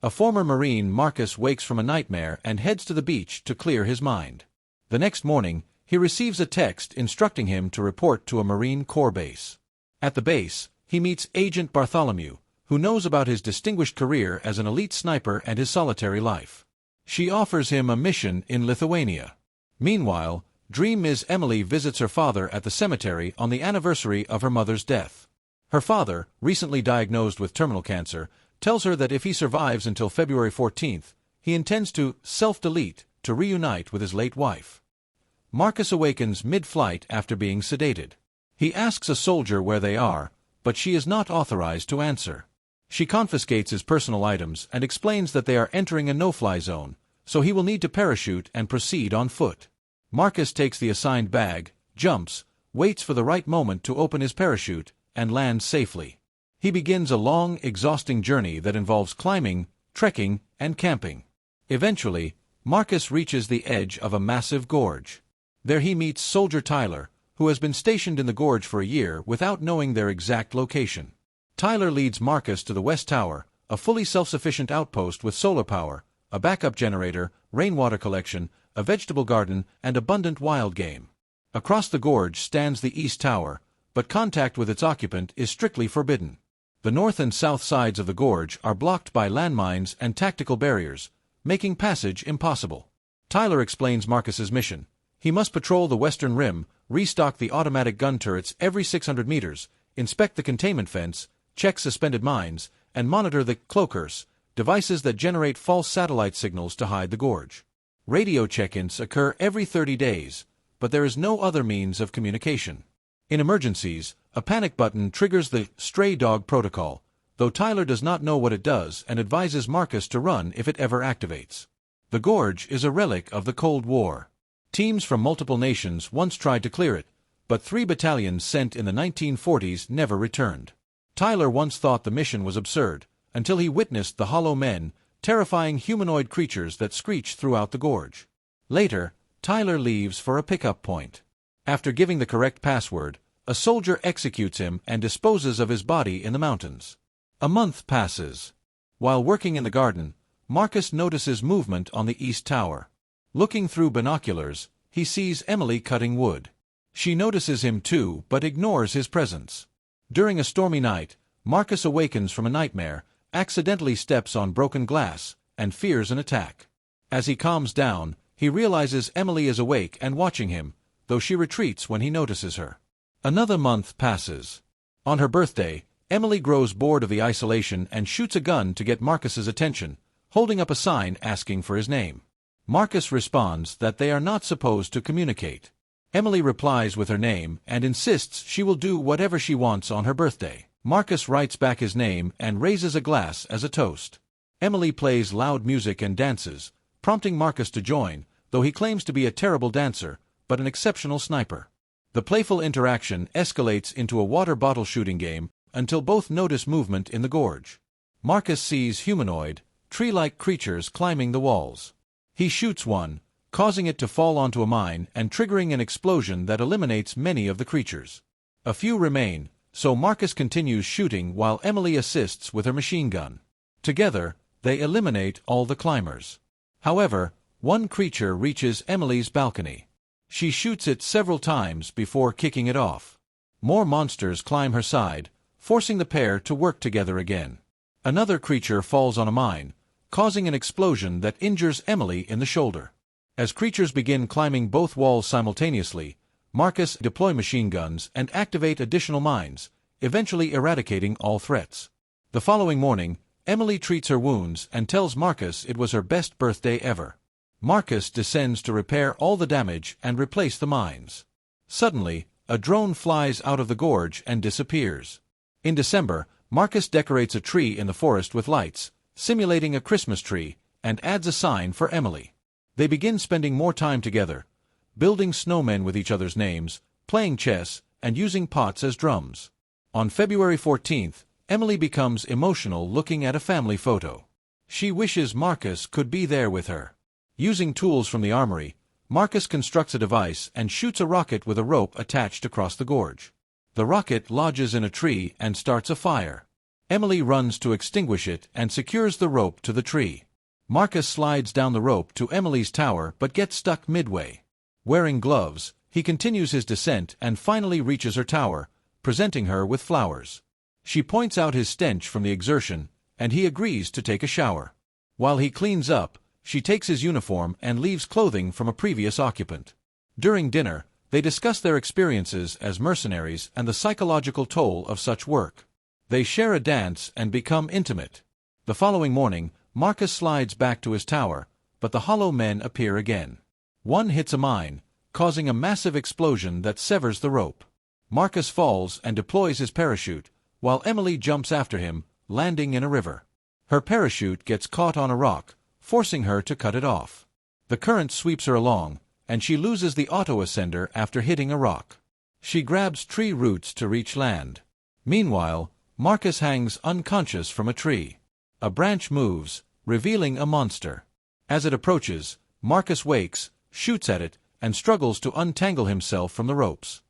A former Marine, Marcus wakes from a nightmare and heads to the beach to clear his mind. The next morning, he receives a text instructing him to report to a Marine Corps base. At the base, he meets Agent Bartholomew, who knows about his distinguished career as an elite sniper and his solitary life. She offers him a mission in Lithuania. Meanwhile, Dream Ms. Emily visits her father at the cemetery on the anniversary of her mother's death. Her father, recently diagnosed with terminal cancer, tells her that if he survives until February 14th, he intends to self-delete to reunite with his late wife. Marcus awakens mid-flight after being sedated. He asks a soldier where they are, but she is not authorized to answer. She confiscates his personal items and explains that they are entering a no-fly zone, so he will need to parachute and proceed on foot. Marcus takes the assigned bag, jumps, waits for the right moment to open his parachute, and lands safely. He begins a long, exhausting journey that involves climbing, trekking, and camping. Eventually, Marcus reaches the edge of a massive gorge. There he meets Soldier Tyler, who has been stationed in the gorge for a year without knowing their exact location. Tyler leads Marcus to the West Tower, a fully self-sufficient outpost with solar power, a backup generator, rainwater collection, a vegetable garden, and abundant wild game. Across the gorge stands the East Tower, but contact with its occupant is strictly forbidden. The north and south sides of the gorge are blocked by landmines and tactical barriers, making passage impossible. Tyler explains Marcus's mission. He must patrol the western rim, restock the automatic gun turrets every 600 meters, inspect the containment fence, check suspended mines, and monitor the cloakers, devices that generate false satellite signals to hide the gorge. Radio check-ins occur every 30 days, but there is no other means of communication. In emergencies, a panic button triggers the stray dog protocol, though Tyler does not know what it does and advises Marcus to run if it ever activates. The gorge is a relic of the Cold War. Teams from multiple nations once tried to clear it, but 3 battalions sent in the 1940s never returned. Tyler once thought the mission was absurd, until he witnessed the Hollow Men, terrifying humanoid creatures that screech throughout the gorge. Later, Tyler leaves for a pickup point. After giving the correct password, a soldier executes him and disposes of his body in the mountains. A month passes. While working in the garden, Marcus notices movement on the East Tower. Looking through binoculars, he sees Emily cutting wood. She notices him too, but ignores his presence. During a stormy night, Marcus awakens from a nightmare, accidentally steps on broken glass, and fears an attack. As he calms down, he realizes Emily is awake and watching him, though she retreats when he notices her. Another month passes. On her birthday, Emily grows bored of the isolation and shoots a gun to get Marcus's attention, holding up a sign asking for his name. Marcus responds that they are not supposed to communicate. Emily replies with her name and insists she will do whatever she wants on her birthday. Marcus writes back his name and raises a glass as a toast. Emily plays loud music and dances, prompting Marcus to join, though he claims to be a terrible dancer, but an exceptional sniper. The playful interaction escalates into a water bottle shooting game until both notice movement in the gorge. Marcus sees humanoid, tree-like creatures climbing the walls. He shoots one, causing it to fall onto a mine and triggering an explosion that eliminates many of the creatures. A few remain, so Marcus continues shooting while Emily assists with her machine gun. Together, they eliminate all the climbers. However, one creature reaches Emily's balcony. She shoots it several times before kicking it off. More monsters climb her side, forcing the pair to work together again. Another creature falls on a mine, causing an explosion that injures Emily in the shoulder. As creatures begin climbing both walls simultaneously, Marcus deploys machine guns and activates additional mines, eventually eradicating all threats. The following morning, Emily treats her wounds and tells Marcus it was her best birthday ever. Marcus descends to repair all the damage and replace the mines. Suddenly, a drone flies out of the gorge and disappears. In December, Marcus decorates a tree in the forest with lights, simulating a Christmas tree, and adds a sign for Emily. They begin spending more time together, building snowmen with each other's names, playing chess, and using pots as drums. On February 14th, Emily becomes emotional looking at a family photo. She wishes Marcus could be there with her. Using tools from the armory, Marcus constructs a device and shoots a rocket with a rope attached across the gorge. The rocket lodges in a tree and starts a fire. Emily runs to extinguish it and secures the rope to the tree. Marcus slides down the rope to Emily's tower but gets stuck midway. Wearing gloves, he continues his descent and finally reaches her tower, presenting her with flowers. She points out his stench from the exertion, and he agrees to take a shower. While he cleans up, she takes his uniform and leaves clothing from a previous occupant. During dinner, they discuss their experiences as mercenaries and the psychological toll of such work. They share a dance and become intimate. The following morning, Marcus slides back to his tower, but the hollow men appear again. One hits a mine, causing a massive explosion that severs the rope. Marcus falls and deploys his parachute, while Emily jumps after him, landing in a river. Her parachute gets caught on a rock, forcing her to cut it off. The current sweeps her along, and she loses the auto-ascender after hitting a rock. She grabs tree roots to reach land. Meanwhile, Marcus hangs unconscious from a tree. A branch moves, revealing a monster. As it approaches, Marcus wakes, shoots at it, and struggles to untangle himself from the ropes.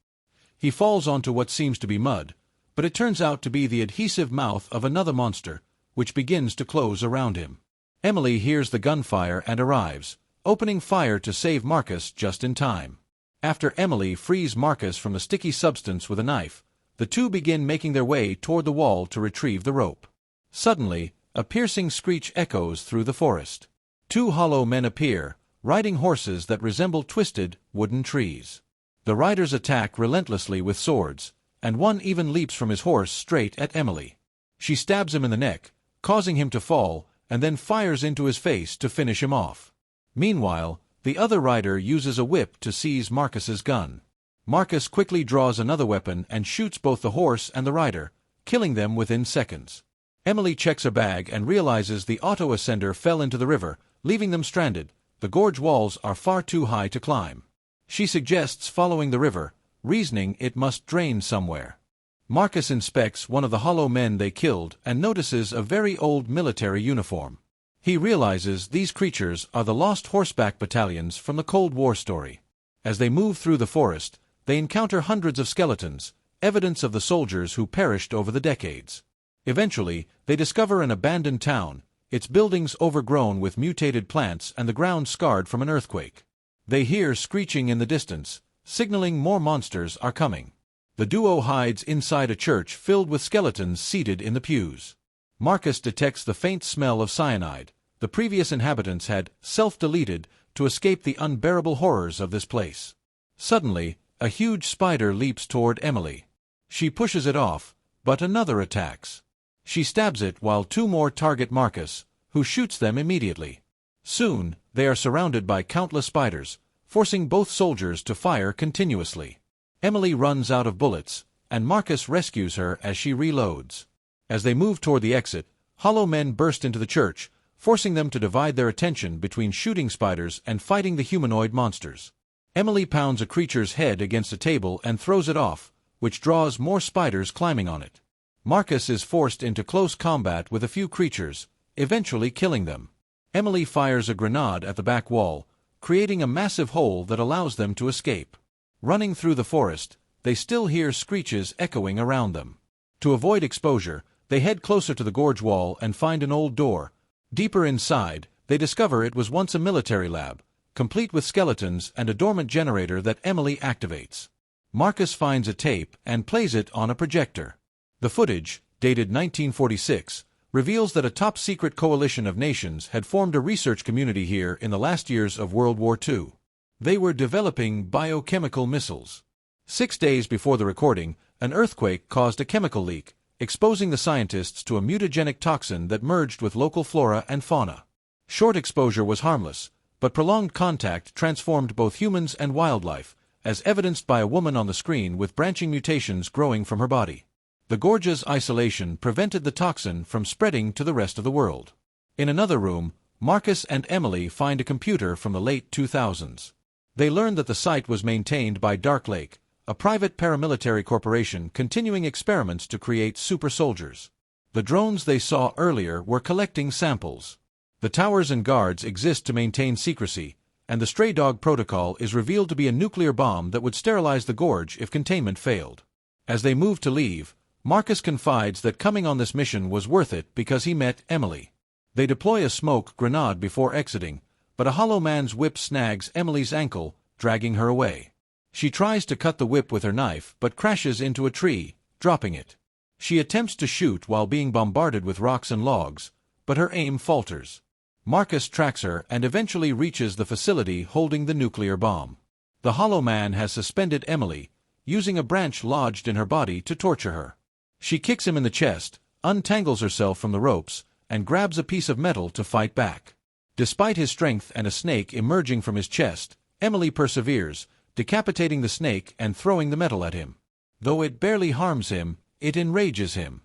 He falls onto what seems to be mud, but it turns out to be the adhesive mouth of another monster, which begins to close around him. Emily hears the gunfire and arrives, opening fire to save Marcus just in time. After Emily frees Marcus from the sticky substance with a knife, the two begin making their way toward the wall to retrieve the rope. Suddenly, a piercing screech echoes through the forest. Two hollow men appear, riding horses that resemble twisted, wooden trees. The riders attack relentlessly with swords, and one even leaps from his horse straight at Emily. She stabs him in the neck, causing him to fall, and then fires into his face to finish him off. Meanwhile, the other rider uses a whip to seize Marcus's gun. Marcus quickly draws another weapon and shoots both the horse and the rider, killing them within seconds. Emily checks her bag and realizes the auto-ascender fell into the river, leaving them stranded. The gorge walls are far too high to climb. She suggests following the river, reasoning it must drain somewhere. Marcus inspects one of the hollow men they killed and notices a very old military uniform. He realizes these creatures are the lost horseback battalions from the Cold War story. As they move through the forest, they encounter hundreds of skeletons, evidence of the soldiers who perished over the decades. Eventually, they discover an abandoned town, its buildings overgrown with mutated plants and the ground scarred from an earthquake. They hear screeching in the distance, signaling more monsters are coming. The duo hides inside a church filled with skeletons seated in the pews. Marcus detects the faint smell of cyanide. The previous inhabitants had self-deleted to escape the unbearable horrors of this place. Suddenly, a huge spider leaps toward Emily. She pushes it off, but another attacks. She stabs it while two more target Marcus, who shoots them immediately. Soon, they are surrounded by countless spiders, forcing both soldiers to fire continuously. Emily runs out of bullets, and Marcus rescues her as she reloads. As they move toward the exit, hollow men burst into the church, forcing them to divide their attention between shooting spiders and fighting the humanoid monsters. Emily pounds a creature's head against a table and throws it off, which draws more spiders climbing on it. Marcus is forced into close combat with a few creatures, eventually killing them. Emily fires a grenade at the back wall, creating a massive hole that allows them to escape. Running through the forest, they still hear screeches echoing around them. To avoid exposure, they head closer to the gorge wall and find an old door. Deeper inside, they discover it was once a military lab, complete with skeletons and a dormant generator that Emily activates. Marcus finds a tape and plays it on a projector. The footage, dated 1946, reveals that a top-secret coalition of nations had formed a research community here in the last years of World War II. They were developing biochemical missiles. 6 days before the recording, an earthquake caused a chemical leak, exposing the scientists to a mutagenic toxin that merged with local flora and fauna. Short exposure was harmless, but prolonged contact transformed both humans and wildlife, as evidenced by a woman on the screen with branching mutations growing from her body. The gorge's isolation prevented the toxin from spreading to the rest of the world. In another room, Marcus and Emily find a computer from the late 2000s. They learn that the site was maintained by Dark Lake, a private paramilitary corporation continuing experiments to create super soldiers. The drones they saw earlier were collecting samples. The towers and guards exist to maintain secrecy, and the stray dog protocol is revealed to be a nuclear bomb that would sterilize the gorge if containment failed. As they move to leave, Marcus confides that coming on this mission was worth it because he met Emily. They deploy a smoke grenade before exiting, but a hollow man's whip snags Emily's ankle, dragging her away. She tries to cut the whip with her knife but crashes into a tree, dropping it. She attempts to shoot while being bombarded with rocks and logs, but her aim falters. Marcus tracks her and eventually reaches the facility holding the nuclear bomb. The hollow man has suspended Emily, using a branch lodged in her body to torture her. She kicks him in the chest, untangles herself from the ropes, and grabs a piece of metal to fight back. Despite his strength and a snake emerging from his chest, Emily perseveres, decapitating the snake and throwing the metal at him. Though it barely harms him, it enrages him.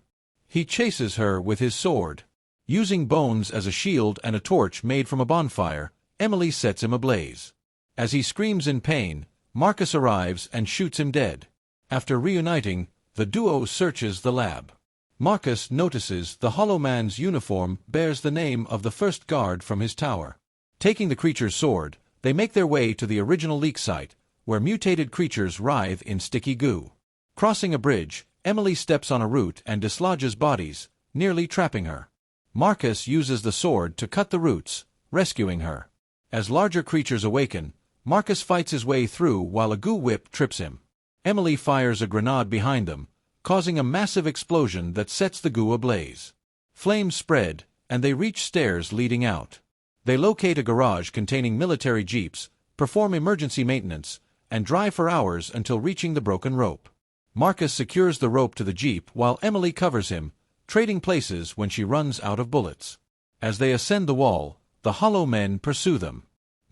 He chases her with his sword. Using bones as a shield and a torch made from a bonfire, Emily sets him ablaze. As he screams in pain, Marcus arrives and shoots him dead. After reuniting, the duo searches the lab. Marcus notices the hollow man's uniform bears the name of the first guard from his tower. Taking the creature's sword, they make their way to the original leak site, where mutated creatures writhe in sticky goo. Crossing a bridge, Emily steps on a root and dislodges bodies, nearly trapping her. Marcus uses the sword to cut the roots, rescuing her. As larger creatures awaken, Marcus fights his way through while a goo whip trips him. Emily fires a grenade behind them, causing a massive explosion that sets the goo ablaze. Flames spread, and they reach stairs leading out. They locate a garage containing military jeeps, perform emergency maintenance, and drive for hours until reaching the broken rope. Marcus secures the rope to the jeep while Emily covers him, trading places when she runs out of bullets. As they ascend the wall, the hollow men pursue them.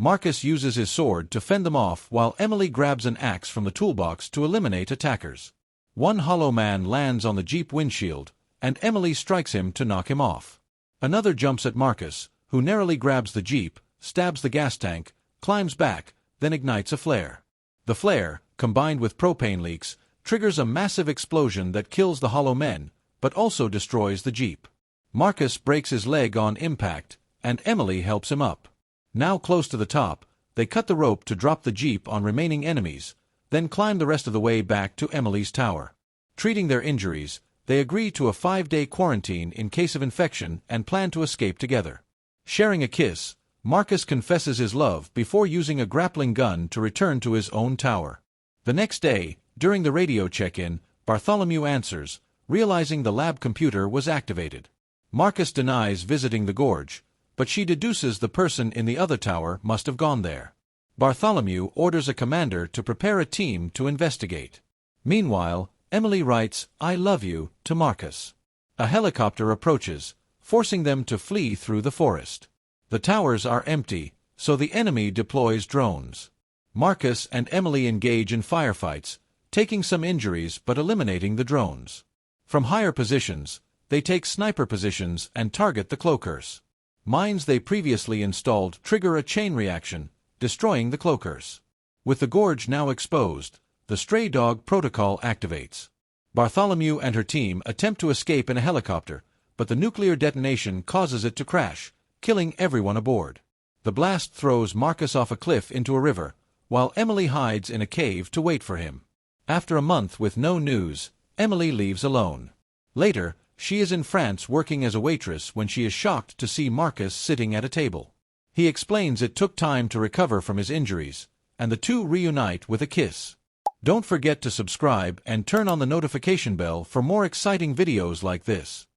Marcus uses his sword to fend them off while Emily grabs an axe from the toolbox to eliminate attackers. One hollow man lands on the jeep windshield, and Emily strikes him to knock him off. Another jumps at Marcus, who narrowly grabs the jeep, stabs the gas tank, climbs back, then ignites a flare. The flare, combined with propane leaks, triggers a massive explosion that kills the hollow men, but also destroys the jeep. Marcus breaks his leg on impact, and Emily helps him up. Now close to the top, they cut the rope to drop the jeep on remaining enemies, then climb the rest of the way back to Emily's tower. Treating their injuries, they agree to a 5-day quarantine in case of infection and plan to escape together. Sharing a kiss, Marcus confesses his love before using a grappling gun to return to his own tower. The next day, during the radio check-in, Bartholomew answers, realizing the lab computer was activated. Marcus denies visiting the gorge, but she deduces the person in the other tower must have gone there. Bartholomew orders a commander to prepare a team to investigate. Meanwhile, Emily writes, "I love you," to Marcus. A helicopter approaches, forcing them to flee through the forest. The towers are empty, so the enemy deploys drones. Marcus and Emily engage in firefights, taking some injuries but eliminating the drones. From higher positions, they take sniper positions and target the cloakers. Mines they previously installed trigger a chain reaction, destroying the cloakers. With the gorge now exposed, the stray dog protocol activates. Bartholomew and her team attempt to escape in a helicopter, but the nuclear detonation causes it to crash, killing everyone aboard. The blast throws Marcus off a cliff into a river, while Emily hides in a cave to wait for him. After a month with no news, Emily leaves alone. Later, she is in France working as a waitress when she is shocked to see Marcus sitting at a table. He explains it took time to recover from his injuries, and the two reunite with a kiss. Don't forget to subscribe and turn on the notification bell for more exciting videos like this.